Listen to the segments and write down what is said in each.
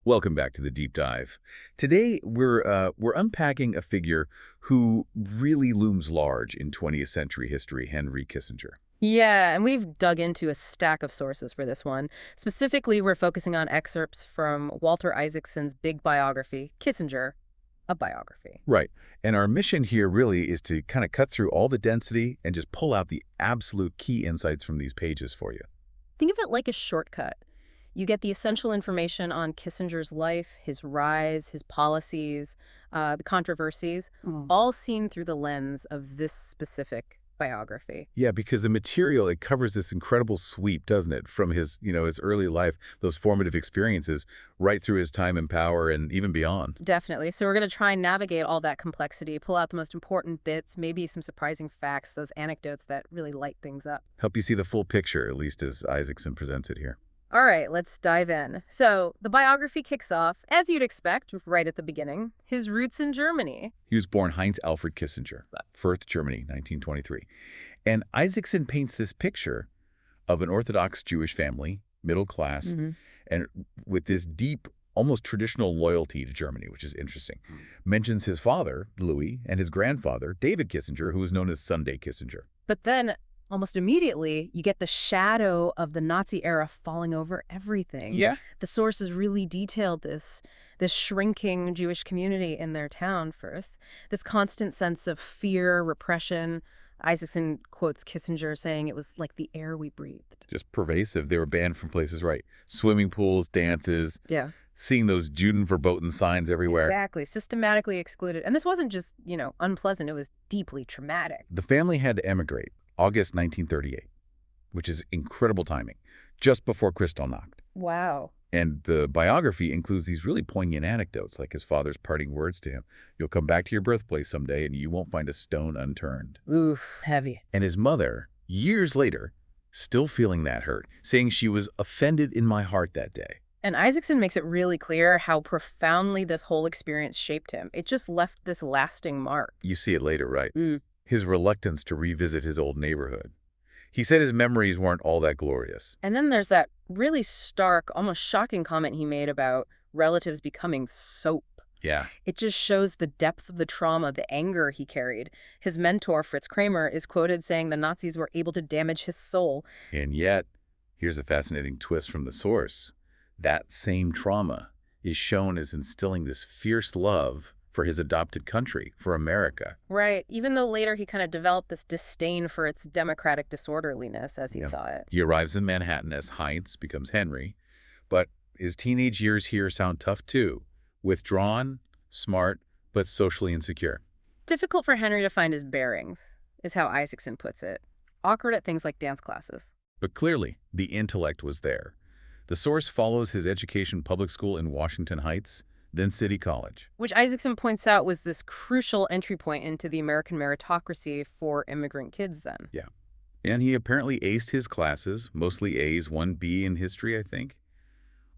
Welcome back to the deep dive. Today we're unpacking a figure who really looms large in 20th century history, Henry Kissinger. Yeah, and we've dug into a stack of sources for this one. Specifically, we're focusing on excerpts from Walter Isaacson's big biography, Kissinger, a biography. Right. And our mission here really is to kind of cut through all the density and just pull out the absolute key insights from these pages for you. Think of it like a shortcut. You get the essential information on Kissinger's life, his rise, his policies, the controversies, all seen through the lens of this specific biography. Yeah, because the material, it covers this incredible sweep, doesn't it? From his early life, those formative experiences, right through his time in power and even beyond. Definitely. So we're going to try and navigate all that complexity, pull out the most important bits, maybe some surprising facts, those anecdotes that really light things up. Help you see the full picture, at least as Isaacson presents it here. All right, let's dive in. So the biography kicks off, as you'd expect, right at the beginning, his roots in Germany. He was born Heinz Alfred Kissinger, Fürth, Germany, 1923. And Isaacson paints this picture of an Orthodox Jewish family, middle class, and with this deep, almost traditional loyalty to Germany, which is interesting. Mentions his father, Louis, and his grandfather, David Kissinger, who was known as Sunday Kissinger. But then, almost immediately, you get the shadow of the Nazi era falling over everything. Yeah. The sources really detailed this shrinking Jewish community in their town, Fürth. This constant sense of fear, repression. Isaacson quotes Kissinger saying it was like the air we breathed. Just pervasive. They were banned from places, right? Swimming pools, dances. Yeah. Seeing those Juden verboten signs everywhere. Exactly. Systematically excluded. And this wasn't just, unpleasant. It was deeply traumatic. The family had to emigrate August 1938, which is incredible timing, just before Kristallnacht. Wow. And the biography includes these really poignant anecdotes, like his father's parting words to him. You'll come back to your birthplace someday and you won't find a stone unturned. Oof, heavy. And his mother, years later, still feeling that hurt, saying she was offended in my heart that day. And Isaacson makes it really clear how profoundly this whole experience shaped him. It just left this lasting mark. You see it later, right? His reluctance to revisit his old neighborhood. He said his memories weren't all that glorious. And then there's that really stark, almost shocking comment he made about relatives becoming soap. Yeah. It just shows the depth of the trauma, the anger he carried. His mentor, Fritz Kramer, is quoted saying the Nazis were able to damage his soul. And yet, here's a fascinating twist from the source. That same trauma is shown as instilling this fierce love for his adopted country, for America. Right, even though later he kind of developed this disdain for its democratic disorderliness as he saw it. He arrives in Manhattan as Heinz, becomes Henry, but his teenage years here sound tough too. Withdrawn, smart, but socially insecure. Difficult for Henry to find his bearings, is how Isaacson puts it. Awkward at things like dance classes. But clearly, the intellect was there. The source follows his education public school in Washington Heights, then City College. Which Isaacson points out was this crucial entry point into the American meritocracy for immigrant kids then. Yeah. And he apparently aced his classes, mostly A's, 1B in history, I think,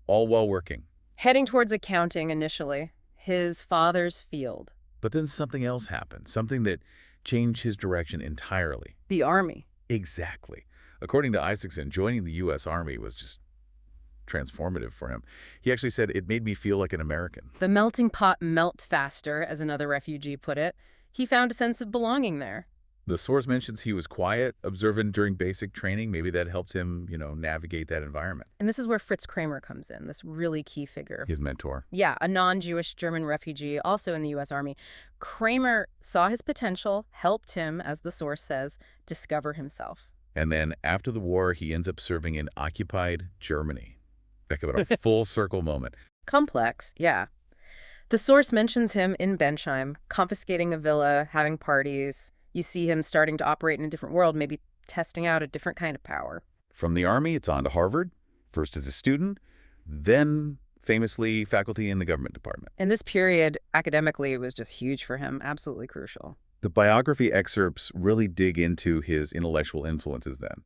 all while working. Heading towards accounting initially, his father's field. But then something else happened, something that changed his direction entirely. The Army. Exactly. According to Isaacson, joining the U.S. Army was just transformative for him. He actually said, it made me feel like an American. The melting pot melt faster, as another refugee put it. He found a sense of belonging there. The source mentions he was quiet, observant during basic training. Maybe that helped him, navigate that environment. And this is where Fritz Kramer comes in, this really key figure. His mentor. Yeah, a non-Jewish German refugee, also in the U.S. Army. Kramer saw his potential, helped him, as the source says, discover himself. And then after the war, he ends up serving in occupied Germany. Think about a full circle moment. Complex, yeah. The source mentions him in Bentheim, confiscating a villa, having parties. You see him starting to operate in a different world, maybe testing out a different kind of power. From the Army, it's on to Harvard, first as a student, then famously faculty in the government department. In this period, academically, it was just huge for him, absolutely crucial. The biography excerpts really dig into his intellectual influences then.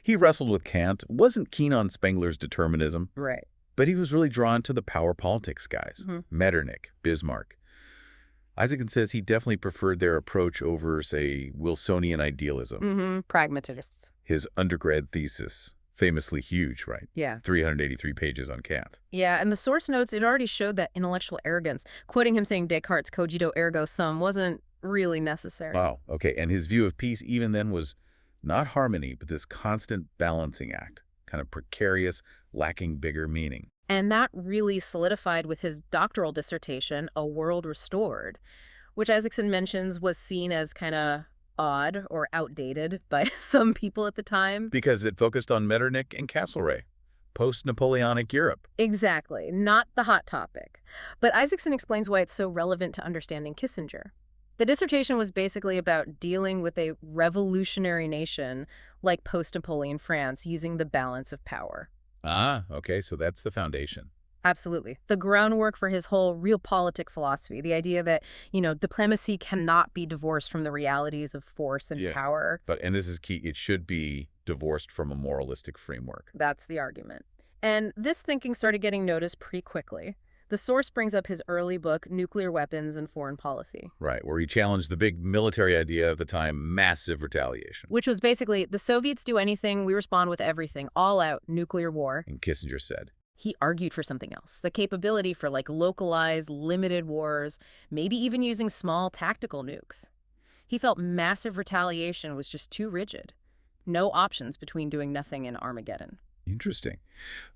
He wrestled with Kant, wasn't keen on Spengler's determinism. Right. But he was really drawn to the power politics guys, Metternich, Bismarck. Isaacson says he definitely preferred their approach over, say, Wilsonian idealism. Pragmatists. His undergrad thesis, Famously huge, right? Yeah. 383 pages on Kant. Yeah, and the source notes, it already showed that intellectual arrogance, quoting him saying Descartes' cogito ergo sum, wasn't really necessary. Wow, okay. And his view of peace even then was not harmony, but this constant balancing act, kind of precarious, lacking bigger meaning. And that really solidified with his doctoral dissertation, A World Restored, which Isaacson mentions was seen as kind of odd or outdated by some people at the time. Because it focused on Metternich and Castlereagh, post-Napoleonic Europe. Exactly, not the hot topic. But Isaacson explains why it's so relevant to understanding Kissinger. The dissertation was basically about dealing with a revolutionary nation like post-Napoleon France using the balance of power. Ah, okay, so that's the foundation. Absolutely. The groundwork for his whole realpolitik philosophy, the idea that, diplomacy cannot be divorced from the realities of force and power. And this is key, it should be divorced from a moralistic framework. That's the argument. And this thinking started getting noticed pretty quickly. The source brings up his early book, Nuclear Weapons and Foreign Policy. Right, where he challenged the big military idea of the time, massive retaliation. Which was basically, the Soviets do anything, we respond with everything, all out, nuclear war. And Kissinger said. He argued for something else, the capability for localized, limited wars, maybe even using small tactical nukes. He felt massive retaliation was just too rigid. No options between doing nothing and Armageddon. Interesting.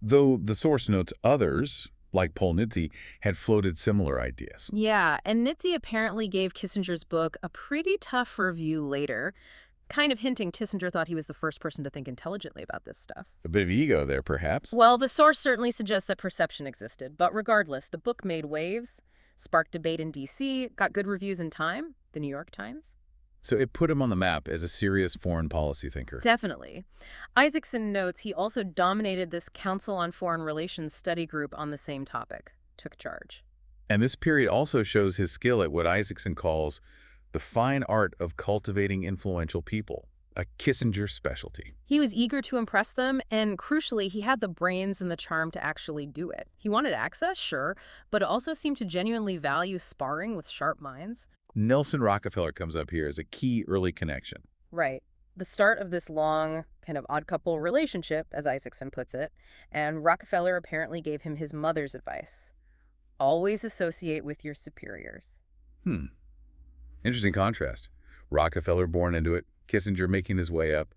Though the source notes others, like Paul Nitze, had floated similar ideas. Yeah, and Nitze apparently gave Kissinger's book a pretty tough review later, kind of hinting Kissinger thought he was the first person to think intelligently about this stuff. A bit of ego there, perhaps. Well, the source certainly suggests that perception existed, but regardless, the book made waves, sparked debate in D.C., got good reviews in Time, the New York Times. So it put him on the map as a serious foreign policy thinker. Definitely. Isaacson notes he also dominated this Council on Foreign Relations study group on the same topic, took charge. And this period also shows his skill at what Isaacson calls the fine art of cultivating influential people, a Kissinger specialty. He was eager to impress them, and crucially, he had the brains and the charm to actually do it. He wanted access, sure, but also seemed to genuinely value sparring with sharp minds. Nelson Rockefeller comes up here as a key early connection. Right. The start of this long, kind of odd couple relationship, as Isaacson puts it, and Rockefeller apparently gave him his mother's advice. Always associate with your superiors. Interesting contrast. Rockefeller born into it, Kissinger making his way up.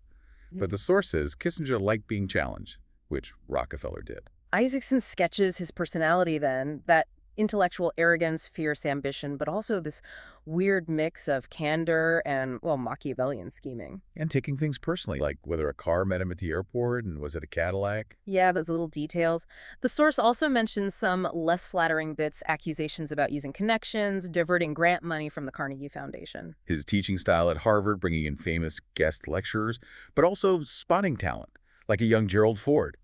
But the source says Kissinger liked being challenged, which Rockefeller did. Isaacson sketches his personality then, that intellectual arrogance, fierce ambition, but also this weird mix of candor and, Machiavellian scheming. And taking things personally, like whether a car met him at the airport and was it a Cadillac? Yeah, those little details. The source also mentions some less flattering bits, accusations about using connections, diverting grant money from the Carnegie Foundation. His teaching style at Harvard, bringing in famous guest lecturers, but also spotting talent, like a young Gerald Ford.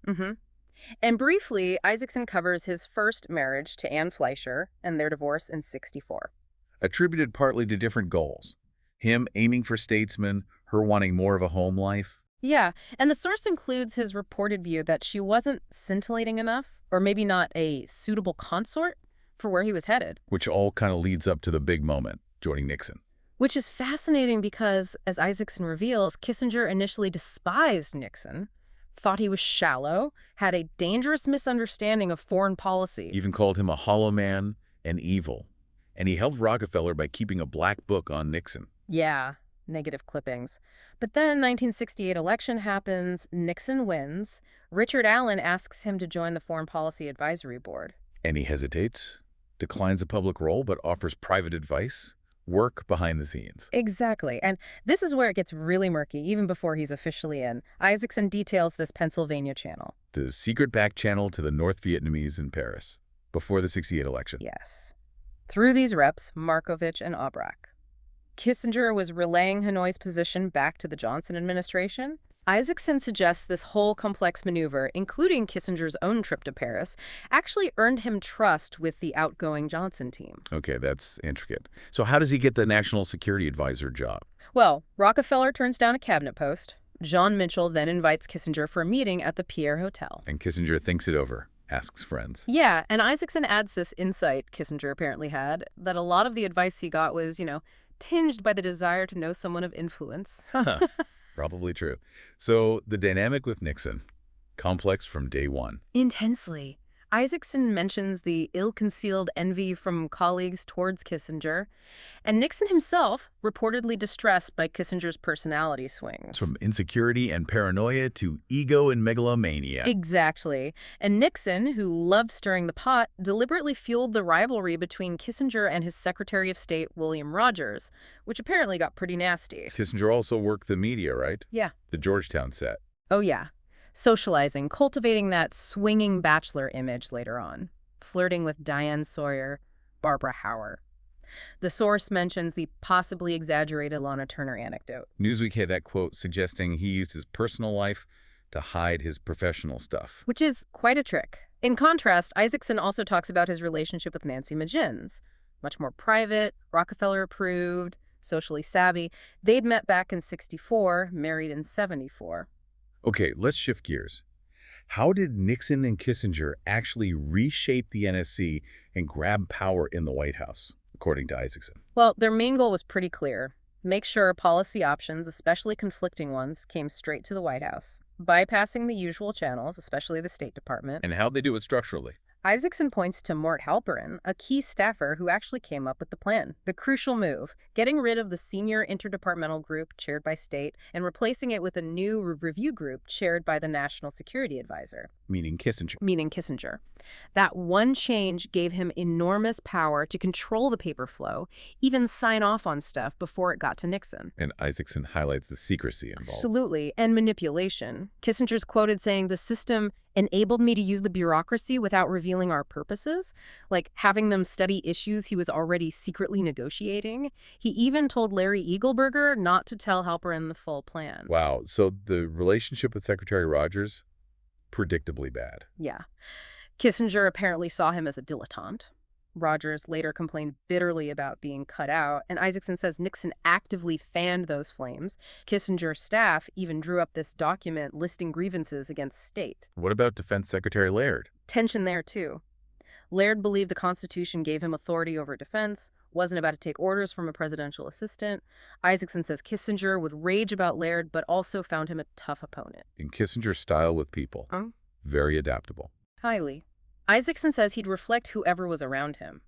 And briefly, Isaacson covers his first marriage to Anne Fleischer and their divorce in '64. Attributed partly to different goals. Him aiming for statesman, her wanting more of a home life. Yeah, and the source includes his reported view that she wasn't scintillating enough, or maybe not a suitable consort for where he was headed. Which all kind of leads up to the big moment, joining Nixon. Which is fascinating because, as Isaacson reveals, Kissinger initially despised Nixon, thought he was shallow, had a dangerous misunderstanding of foreign policy. Even called him a hollow man and evil. And he helped Rockefeller by keeping a black book on Nixon. Yeah, negative clippings. But then 1968 election happens, Nixon wins. Richard Allen asks him to join the Foreign Policy Advisory Board. And he hesitates, declines a public role, but offers private advice. Work behind the scenes. Exactly. And this is where it gets really murky, even before he's officially in. Isaacson details this Pennsylvania channel. The secret back channel to the North Vietnamese in Paris, before the '68 election. Yes. Through these reps, Markovich and Aubrac. Kissinger was relaying Hanoi's position back to the Johnson administration. Isaacson suggests this whole complex maneuver, including Kissinger's own trip to Paris, actually earned him trust with the outgoing Johnson team. Okay, that's intricate. So how does he get the National Security Advisor job? Well, Rockefeller turns down a cabinet post. John Mitchell then invites Kissinger for a meeting at the Pierre Hotel. And Kissinger thinks it over, asks friends. Yeah, and Isaacson adds this insight Kissinger apparently had, that a lot of the advice he got was, tinged by the desire to know someone of influence. Probably true. So the dynamic with Nixon, Complex from day one. Intensely. Isaacson mentions the ill-concealed envy from colleagues towards Kissinger, and Nixon himself reportedly distressed by Kissinger's personality swings. From insecurity and paranoia to ego and megalomania. Exactly. And Nixon, who loved stirring the pot, deliberately fueled the rivalry between Kissinger and his Secretary of State, William Rogers, which apparently got pretty nasty. Kissinger also worked the media, right? Yeah. The Georgetown set. Oh, yeah. Socializing, cultivating that swinging bachelor image later on, flirting with Diane Sawyer, Barbara Hauer. The source mentions the possibly exaggerated Lana Turner anecdote. Newsweek had that quote suggesting he used his personal life to hide his professional stuff. Which is quite a trick. In contrast, Isaacson also talks about his relationship with Nancy Magins. Much more private, Rockefeller-approved, socially savvy. They'd met back in '64, married in '74. Okay, let's shift gears. How did Nixon and Kissinger actually reshape the NSC and grab power in the White House, according to Isaacson? Well, their main goal was pretty clear. Make sure policy options, especially conflicting ones, came straight to the White House, bypassing the usual channels, especially the State Department. And how'd they do it structurally? Isaacson points to Mort Halperin, a key staffer who actually came up with the plan. The crucial move, getting rid of the senior interdepartmental group chaired by State and replacing it with a new review group chaired by the National Security Advisor. Meaning Kissinger. That one change gave him enormous power to control the paper flow, even sign off on stuff before it got to Nixon. And Isaacson highlights the secrecy involved. Absolutely, and manipulation. Kissinger's quoted saying, "The system enabled me to use the bureaucracy without revealing our purposes," like having them study issues he was already secretly negotiating. He even told Larry Eagleburger not to tell Halperin the full plan. Wow, so the relationship with Secretary Rogers, predictably bad. Yeah. Kissinger apparently saw him as a dilettante. Rogers later complained bitterly about being cut out, and Isaacson says Nixon actively fanned those flames. Kissinger's staff even drew up this document listing grievances against State. What about Defense Secretary Laird? Tension there, too. Laird believed the Constitution gave him authority over defense, wasn't about to take orders from a presidential assistant. Isaacson says Kissinger would rage about Laird, but also found him a tough opponent. In Kissinger's style with people. Very adaptable. Highly. Isaacson says he'd reflect whoever was around him.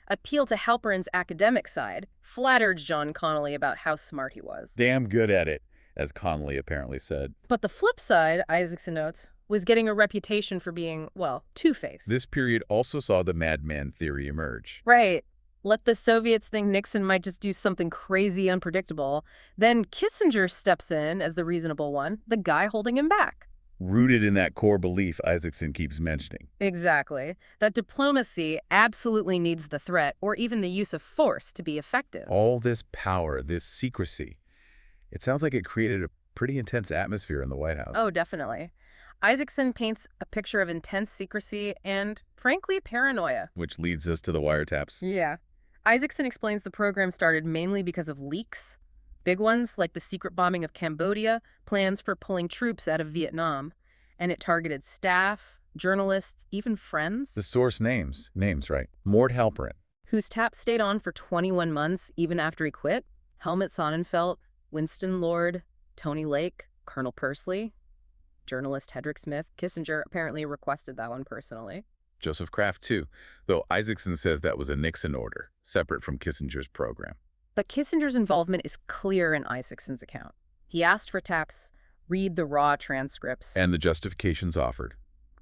Appeal to Halperin's academic side, flattered John Connolly about how smart he was. Damn good at it, as Connolly apparently said. But the flip side, Isaacson notes, was getting a reputation for being, well, two-faced. This period also saw the madman theory emerge. Right. Let the Soviets think Nixon might just do something crazy unpredictable. Then Kissinger steps in as the reasonable one, the guy holding him back. Rooted in that core belief Isaacson keeps mentioning. Exactly. That diplomacy absolutely needs the threat or even the use of force to be effective. All this power, this secrecy, it sounds like it created a pretty intense atmosphere in the White House. Oh, definitely. Isaacson paints a picture of intense secrecy and, frankly, paranoia. Which leads us to the wiretaps. Yeah. Isaacson explains the program started mainly because of leaks. Big ones, like the secret bombing of Cambodia, plans for pulling troops out of Vietnam. And it targeted staff, journalists, even friends. The source names, right? Mort Halperin. Whose tap stayed on for 21 months, even after he quit. Helmut Sonnenfeld, Winston Lord, Tony Lake, Colonel Pursley, journalist Hedrick Smith. Kissinger apparently requested that one personally. Joseph Kraft, too, though Isaacson says that was a Nixon order, separate from Kissinger's program. But Kissinger's involvement is clear in Isaacson's account. He asked for taps, read the raw transcripts. And the justifications offered.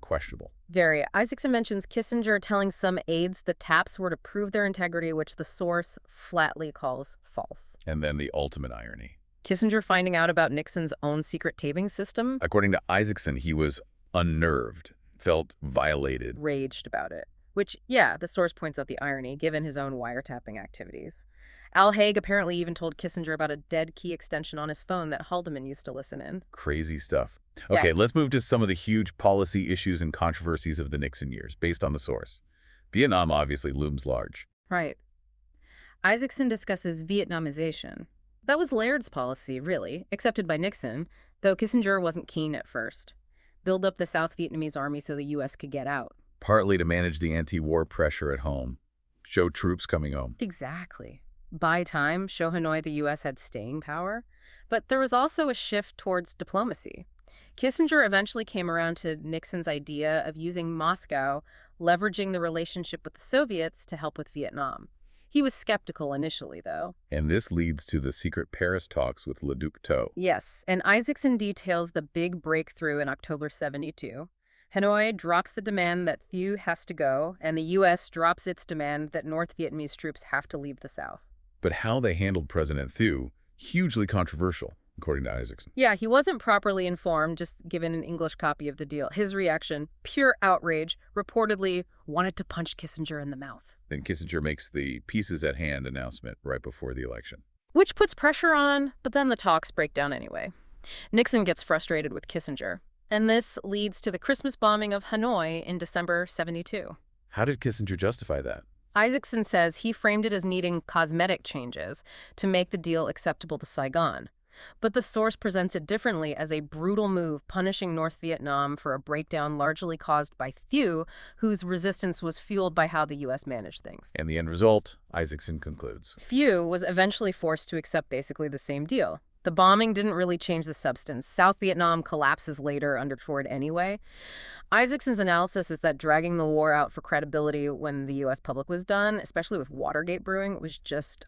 Questionable. Very. Isaacson mentions Kissinger telling some aides the taps were to prove their integrity, which the source flatly calls false. And then the ultimate irony. Kissinger finding out about Nixon's own secret taping system? According to Isaacson, he was unnerved, felt violated. Raged about it. Which, yeah, the source points out the irony, given his own wiretapping activities. Al Haig apparently even told Kissinger about a dead key extension on his phone that Haldeman used to listen in. Crazy stuff. Okay, Yeah. Let's move to some of the huge policy issues and controversies of the Nixon years, based on the source. Vietnam obviously looms large. Right. Isaacson discusses Vietnamization. That was Laird's policy, really, accepted by Nixon, though Kissinger wasn't keen at first. Build up the South Vietnamese army so the U.S. could get out. Partly to manage the anti-war pressure at home. Show troops coming home. Exactly. Buy time, show Hanoi the U.S. had staying power. But there was also a shift towards diplomacy. Kissinger eventually came around to Nixon's idea of using Moscow, leveraging the relationship with the Soviets to help with Vietnam. He was skeptical initially, though. And this leads to the secret Paris talks with Le Duc Tho. Yes, and Isaacson details the big breakthrough in October 72. Hanoi drops the demand that Thieu has to go, and the U.S. drops its demand that North Vietnamese troops have to leave the South. But how they handled President Thieu, hugely controversial, according to Isaacson. Yeah, he wasn't properly informed, just given an English copy of the deal. His reaction, pure outrage, reportedly wanted to punch Kissinger in the mouth. Then Kissinger makes the pieces at hand announcement right before the election. Which puts pressure on, but then the talks break down anyway. Nixon gets frustrated with Kissinger, and this leads to the Christmas bombing of Hanoi in December 72. How did Kissinger justify that? Isaacson says he framed it as needing cosmetic changes to make the deal acceptable to Saigon. But the source presents it differently as a brutal move punishing North Vietnam for a breakdown largely caused by Thieu, whose resistance was fueled by how the U.S. managed things. And the end result, Isaacson concludes. Thieu was eventually forced to accept basically the same deal. The bombing didn't really change the substance. South Vietnam collapses later under Ford anyway. Isaacson's analysis is that dragging the war out for credibility when the U.S. public was done, especially with Watergate brewing, was just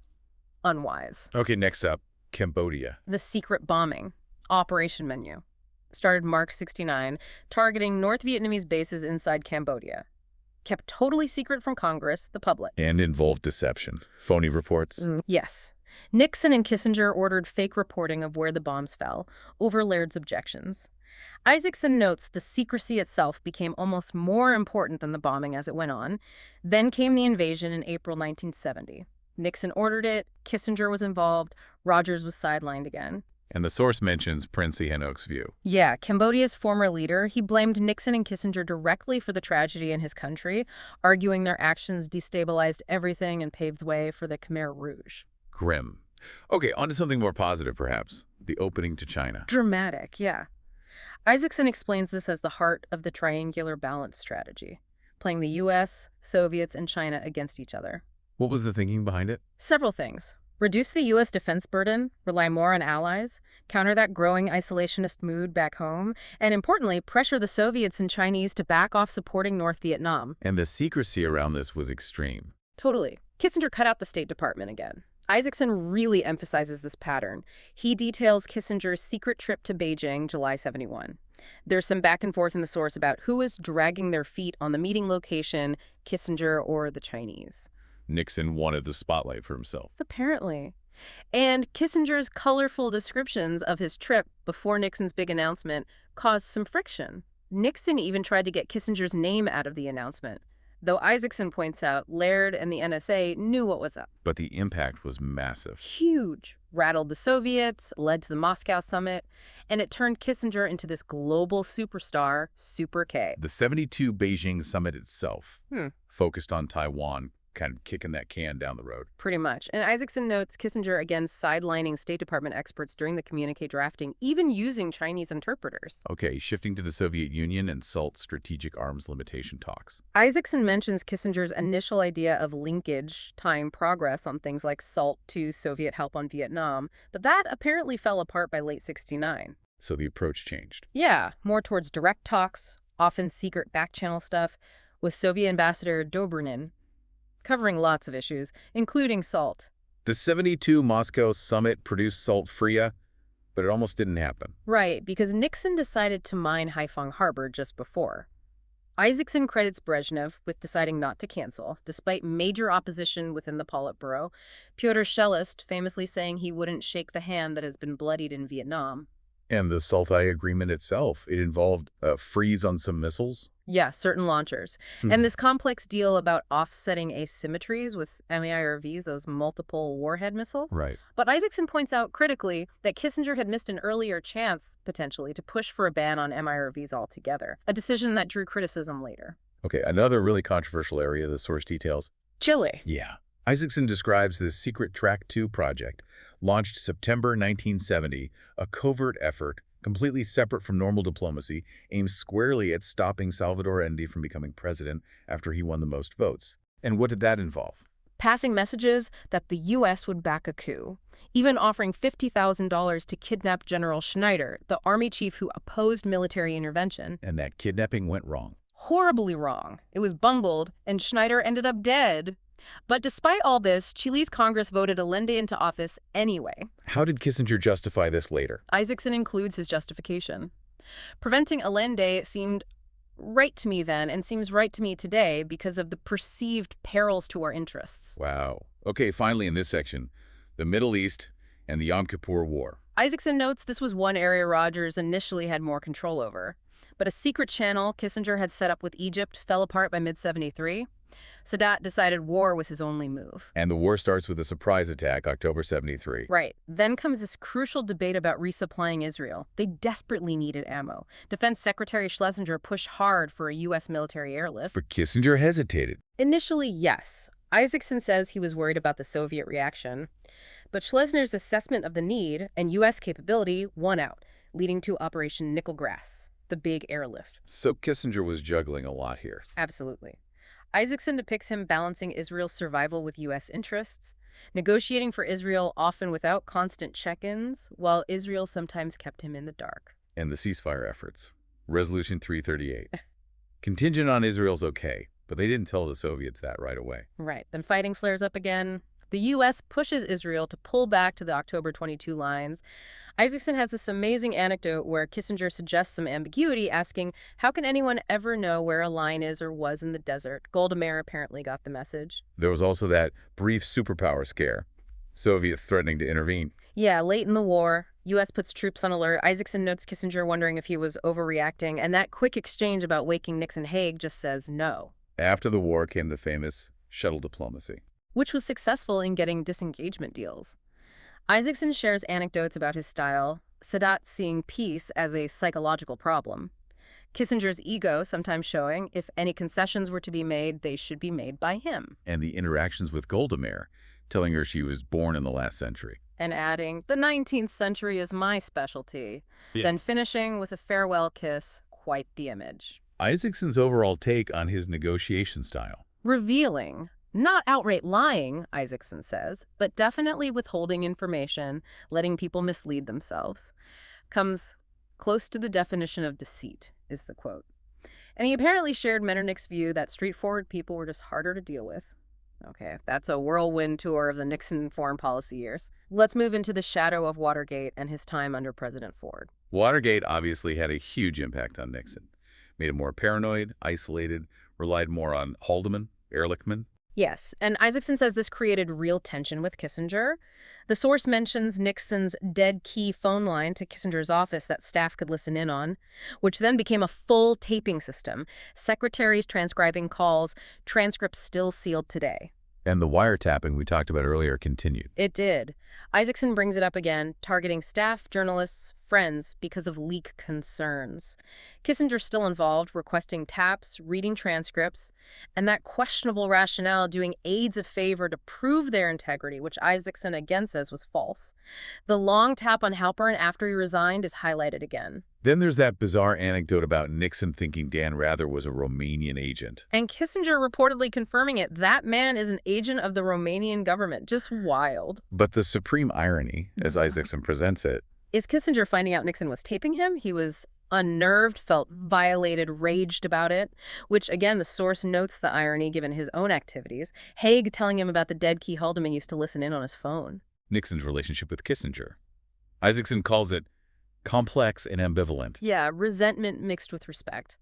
unwise. Okay, next up, Cambodia. The secret bombing, Operation Menu, started March 69, targeting North Vietnamese bases inside Cambodia. Kept totally secret from Congress, the public. And involved deception. Phony reports. Yes. Nixon and Kissinger ordered fake reporting of where the bombs fell, over Laird's objections. Isaacson notes the secrecy itself became almost more important than the bombing as it went on. Then came the invasion in April 1970. Nixon ordered it, Kissinger was involved, Rogers was sidelined again. And the source mentions Prince Sihanouk's view. Yeah, Cambodia's former leader, he blamed Nixon and Kissinger directly for the tragedy in his country, arguing their actions destabilized everything and paved the way for the Khmer Rouge. Grim. Okay, on to something more positive, perhaps. The opening to China. Dramatic, yeah. Isaacson explains this as the heart of the triangular balance strategy, playing the U.S., Soviets, and China against each other. What was the thinking behind it? Several things. Reduce the U.S. defense burden, rely more on allies, counter that growing isolationist mood back home, and importantly, pressure the Soviets and Chinese to back off supporting North Vietnam. And the secrecy around this was extreme. Totally. Kissinger cut out the State Department again. Isaacson really emphasizes this pattern. He details Kissinger's secret trip to Beijing, July 71. There's some back and forth in the source about who is dragging their feet on the meeting location, Kissinger or the Chinese. Nixon wanted the spotlight for himself. Apparently. And Kissinger's colorful descriptions of his trip before Nixon's big announcement caused some friction. Nixon even tried to get Kissinger's name out of the announcement, though Isaacson points out Laird and the NSA knew what was up. But the impact was massive. Huge. Rattled the Soviets, led to the Moscow summit, and it turned Kissinger into this global superstar, Super K. The 72 Beijing summit itself focused on Taiwan, kind of kicking that can down the road. Pretty much. And Isaacson notes Kissinger again sidelining State Department experts during the communique drafting, even using Chinese interpreters. Okay, shifting to the Soviet Union and SALT strategic arms limitation talks. Isaacson mentions Kissinger's initial idea of linkage, tying progress on things like SALT to Soviet help on Vietnam, but that apparently fell apart by late 69. So the approach changed. Yeah, more towards direct talks, often secret back-channel stuff, with Soviet Ambassador Dobrynin, covering lots of issues, including SALT. The 72 Moscow summit produced SALT Fria, but it almost didn't happen. Right, because Nixon decided to mine Haiphong Harbor just before. Isaacson credits Brezhnev with deciding not to cancel, despite major opposition within the Politburo, Pyotr Shelist famously saying he wouldn't shake the hand that has been bloodied in Vietnam. And the SALT-I agreement itself, it involved a freeze on some missiles? Yeah, certain launchers. And this complex deal about offsetting asymmetries with MIRVs, those multiple warhead missiles. Right. But Isaacson points out critically that Kissinger had missed an earlier chance, potentially, to push for a ban on MIRVs altogether, a decision that drew criticism later. Okay, another really controversial area the source details. Chile. Yeah. Isaacson describes this secret Track 2 project, launched September 1970, a covert effort completely separate from normal diplomacy, aimed squarely at stopping Salvador Allende from becoming president after he won the most votes. And what did that involve? passing messages that the U.S. would back a coup, even offering $50,000 to kidnap General Schneider, the army chief who opposed military intervention. And that kidnapping went wrong. Horribly wrong. It was bungled, and Schneider ended up dead. But despite all this, Chile's Congress voted Allende into office anyway. How did Kissinger justify this later? Isaacson includes his justification. Preventing Allende seemed right to me then and seems right to me today because of the perceived perils to our interests. Wow. Okay, finally in this section, the Middle East and the Yom Kippur War. Isaacson notes this was one area Rogers initially had more control over. But a secret channel Kissinger had set up with Egypt fell apart by mid-73. Sadat decided war was his only move. And the war starts with a surprise attack, October 73. Right. Then comes this crucial debate about resupplying Israel. They desperately needed ammo. Defense Secretary Schlesinger pushed hard for a U.S. military airlift. But Kissinger hesitated. Initially, yes. Isaacson says he was worried about the Soviet reaction. But Schlesinger's assessment of the need and U.S. capability won out, leading to Operation Nickel Grass, the big airlift. So Kissinger was juggling a lot here. Absolutely. Isaacson depicts him balancing Israel's survival with U.S. interests, negotiating for Israel often without constant check-ins, while Israel sometimes kept him in the dark. And the ceasefire efforts. Resolution 338. Contingent on Israel's okay, but they didn't tell the Soviets that right away. Right. Then fighting flares up again. The U.S. pushes Israel to pull back to the October 22 lines. Isaacson has this amazing anecdote where Kissinger suggests some ambiguity, asking, how can anyone ever know where a line is or was in the desert? Golda Meir apparently got the message. There was also that brief superpower scare. Soviets threatening to intervene. Yeah, late in the war, U.S. puts troops on alert. Isaacson notes Kissinger wondering if he was overreacting, and that quick exchange about waking Nixon Haig just says no. After the war came the famous shuttle diplomacy, which was successful in getting disengagement deals. Isaacson shares anecdotes about his style, Sadat seeing peace as a psychological problem, Kissinger's ego sometimes showing if any concessions were to be made, they should be made by him. and the interactions with Golda Meir, telling her she was born in the last century. And adding, the 19th century is my specialty. Yeah. Then finishing with a farewell kiss, quite the image. Isaacson's overall take on his negotiation style. Revealing. Not outright lying, Isaacson says, but definitely withholding information, letting people mislead themselves. Comes close to the definition of deceit, is the quote. And he apparently shared Metternich's view that straightforward people were just harder to deal with. Okay, that's a whirlwind tour of the Nixon foreign policy years. Let's move into the shadow of Watergate and his time under President Ford. Watergate obviously had a huge impact on Nixon. Made him more paranoid, isolated, relied more on Haldeman, Ehrlichman. Yes, and Isaacson says this created real tension with Kissinger. The source mentions Nixon's dead key phone line to Kissinger's office that staff could listen in on, which then became a full taping system. Secretaries transcribing calls, transcripts still sealed today. And the wiretapping we talked about earlier continued. It did. Isaacson brings it up again, targeting staff, journalists, friends because of leak concerns. Kissinger's still involved, requesting taps, reading transcripts, and that questionable rationale doing aides a favor to prove their integrity, which Isaacson again says was false. The long tap on Halpern after he resigned is highlighted again. Then there's that bizarre anecdote about Nixon thinking Dan Rather was a Romanian agent. And Kissinger reportedly confirming it. That man is an agent of the Romanian government. Just wild. But the supreme irony, as Isaacson presents it, Is Kissinger finding out Nixon was taping him? He was unnerved, felt violated, raged about it, which, again, the source notes the irony given his own activities. Haig telling him about the dead key Haldeman used to listen in on his phone. Nixon's relationship with Kissinger. Isaacson calls it complex and ambivalent. Yeah, resentment mixed with respect.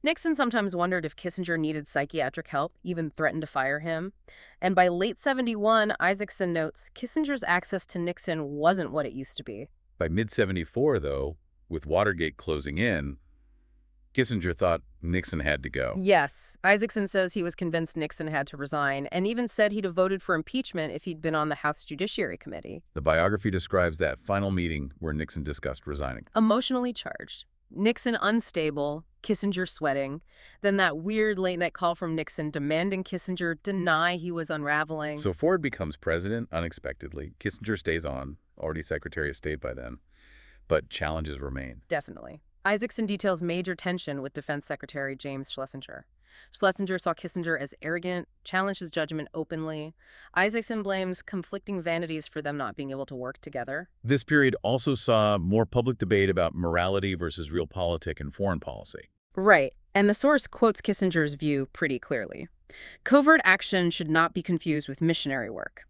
Nixon sometimes wondered if Kissinger needed psychiatric help, even threatened to fire him. And by late 71, Isaacson notes Kissinger's access to Nixon wasn't what it used to be. By mid-74, though, with Watergate closing in, Kissinger thought Nixon had to go. Yes, Isaacson says he was convinced Nixon had to resign, and even said he'd have voted for impeachment if he'd been on the House Judiciary Committee. The biography describes that final meeting where Nixon discussed resigning. Emotionally charged. Nixon unstable, Kissinger sweating. Then that weird late-night call from Nixon demanding Kissinger deny he was unraveling. So Ford becomes president unexpectedly. Kissinger stays on, already Secretary of State by then. But challenges remain. Definitely. Isaacson details major tension with Defense Secretary James Schlesinger. Schlesinger saw Kissinger as arrogant, challenged his judgment openly. Isaacson blames conflicting vanities for them not being able to work together. This period also saw more public debate about morality versus realpolitik in foreign policy. Right, and the source quotes Kissinger's view pretty clearly. Covert action should not be confused with missionary work,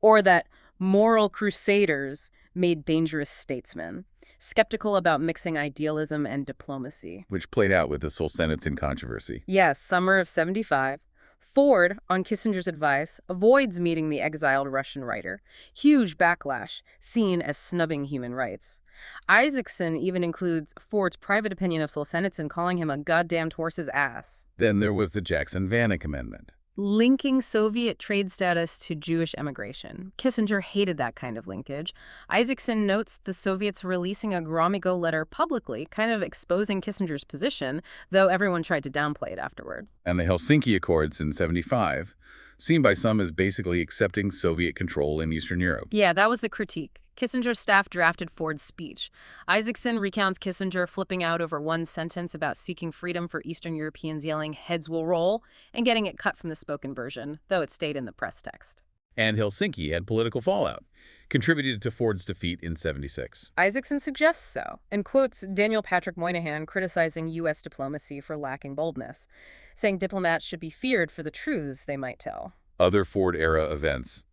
or that moral crusaders made dangerous statesmen, skeptical about mixing idealism and diplomacy. Which played out with the Solzhenitsyn controversy. Yes, summer of '75. Ford, on Kissinger's advice, avoids meeting the exiled Russian writer. Huge backlash, seen as snubbing human rights. Isaacson even includes Ford's private opinion of Solzhenitsyn, calling him a goddamned horse's ass. Then there was the Jackson-Vanik Amendment, Linking Soviet trade status to Jewish emigration. Kissinger hated that kind of linkage. Isaacson notes the Soviets releasing a Gromyko letter publicly, kind of exposing Kissinger's position, though everyone tried to downplay it afterward. and the Helsinki Accords in '75, seen by some as basically accepting Soviet control in Eastern Europe. Yeah, that was the critique. Kissinger's staff drafted Ford's speech. Isaacson recounts Kissinger flipping out over one sentence about seeking freedom for Eastern Europeans, yelling, "Heads will roll," and getting it cut from the spoken version, though it stayed in the press text. And Helsinki had political fallout, contributed to Ford's defeat in '76. Isaacson suggests so, and quotes Daniel Patrick Moynihan criticizing U.S. diplomacy for lacking boldness, saying diplomats should be feared for the truths they might tell. Other Ford-era events,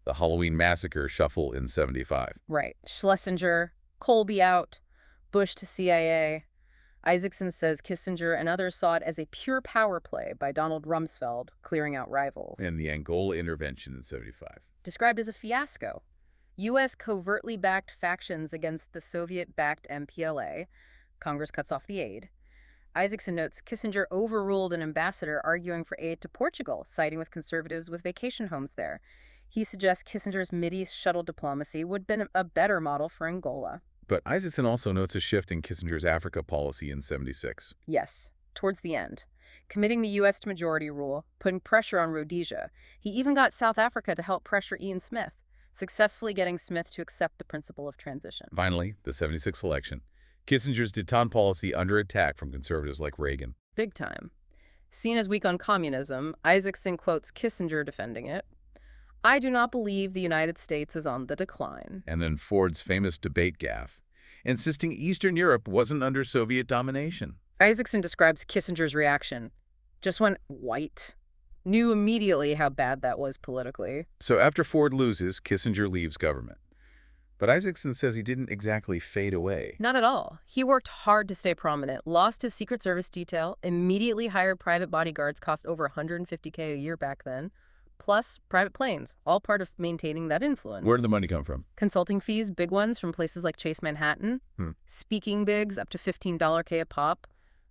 the Halloween massacre shuffle in '75. Right. Schlesinger, Colby out, Bush to CIA. Isaacson says Kissinger and others saw it as a pure power play by Donald Rumsfeld, clearing out rivals. And the Angola intervention in '75. Described as a fiasco. U.S. covertly backed factions against the Soviet-backed MPLA. Congress cuts off the aid. Isaacson notes Kissinger overruled an ambassador arguing for aid to Portugal, siding with conservatives with vacation homes there. He suggests Kissinger's Mideast shuttle diplomacy would have been a better model for Angola. But Isaacson also notes a shift in Kissinger's Africa policy in '76. Yes, towards the end. Committing the U.S. to majority rule, putting pressure on Rhodesia. He even got South Africa to help pressure Ian Smith, successfully getting Smith to accept the principle of transition. Finally, the '76 election. Kissinger's détente policy under attack from conservatives like Reagan. Big time. Seen as weak on communism, Isaacson quotes Kissinger defending it. "I do not believe the United States is on the decline." And then Ford's famous debate gaffe, insisting Eastern Europe wasn't under Soviet domination. Isaacson describes Kissinger's reaction. Just went white. Knew immediately how bad that was politically. So after Ford loses, Kissinger leaves government. But Isaacson says he didn't exactly fade away. Not at all. He worked hard to stay prominent, lost his Secret Service detail, immediately hired private bodyguards, cost over $150K a year back then, plus private planes, all part of maintaining that influence. Where did the money come from? Consulting fees, big ones from places like Chase Manhattan, speaking gigs up to $15K a pop,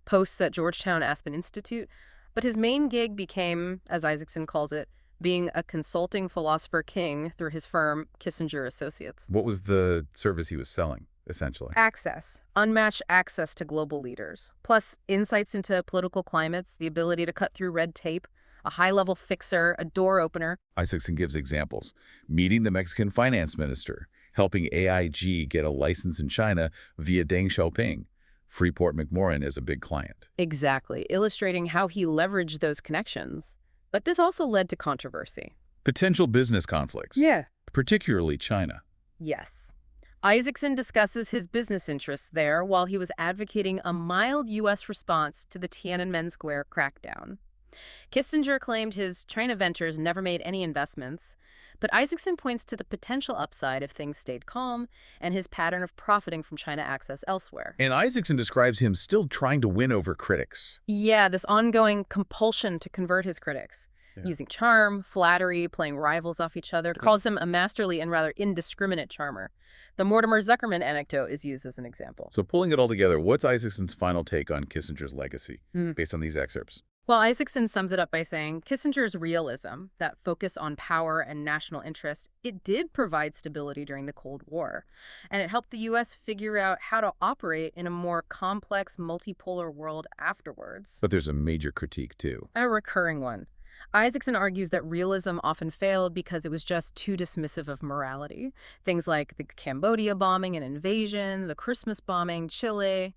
posts at Georgetown Aspen Institute. But his main gig became, as Isaacson calls it, being a consulting philosopher king through his firm, Kissinger Associates. What was the service he was selling, essentially? Access. Unmatched access to global leaders. Plus, insights into political climates, the ability to cut through red tape, a high-level fixer, a door opener. Isaacson gives examples. Meeting the Mexican finance minister, helping AIG get a license in China via Deng Xiaoping. Freeport McMoran is a big client. Exactly, illustrating how he leveraged those connections. But this also led to controversy. Potential business conflicts. Yeah. Particularly China. Yes. Isaacson discusses his business interests there while he was advocating a mild U.S. response to the Tiananmen Square crackdown. Kissinger claimed his China ventures never made any investments, but Isaacson points to the potential upside if things stayed calm and his pattern of profiting from China access elsewhere. And Isaacson describes him still trying to win over critics. Yeah, this ongoing compulsion to convert his critics. Using charm, flattery, playing rivals off each other, calls him a masterly and rather indiscriminate charmer. The Mortimer Zuckerman anecdote is used as an example. So pulling it all together, what's Isaacson's final take on Kissinger's legacy, based on these excerpts? Well, Isaacson sums it up by saying Kissinger's realism, that focus on power and national interest, it did provide stability during the Cold War. And it helped the U.S. figure out how to operate in a more complex, multipolar world afterwards. But there's a major critique, too. A recurring one. Isaacson argues that realism often failed because it was just too dismissive of morality. Things like the Cambodia bombing and invasion, the Christmas bombing, Chile.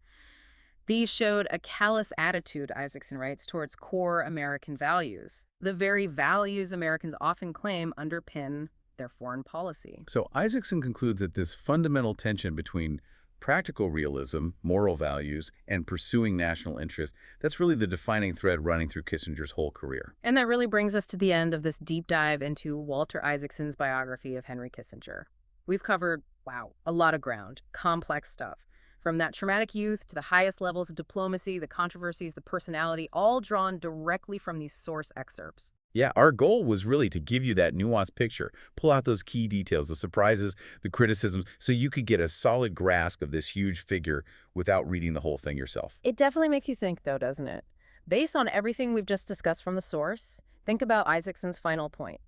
These showed a callous attitude, Isaacson writes, towards core American values, the very values Americans often claim underpin their foreign policy. So Isaacson concludes that this fundamental tension between practical realism, moral values, and pursuing national interest, that's really the defining thread running through Kissinger's whole career. And that really brings us to the end of this deep dive into Walter Isaacson's biography of Henry Kissinger. We've covered, wow, a lot of ground, complex stuff. From that traumatic youth to the highest levels of diplomacy, the controversies, the personality, all drawn directly from these source excerpts. Yeah, our goal was really to give you that nuanced picture, pull out those key details, the surprises, the criticisms, so you could get a solid grasp of this huge figure without reading the whole thing yourself. It definitely makes you think, though, doesn't it? Based on everything we've just discussed from the source, think about Isaacson's final point.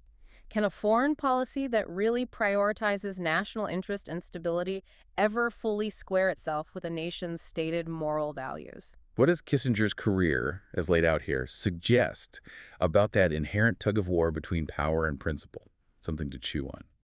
Can a foreign policy that really prioritizes national interest and stability ever fully square itself with a nation's stated moral values? What does Kissinger's career, as laid out here, suggest about that inherent tug-of-war between power and principle? Something to chew on.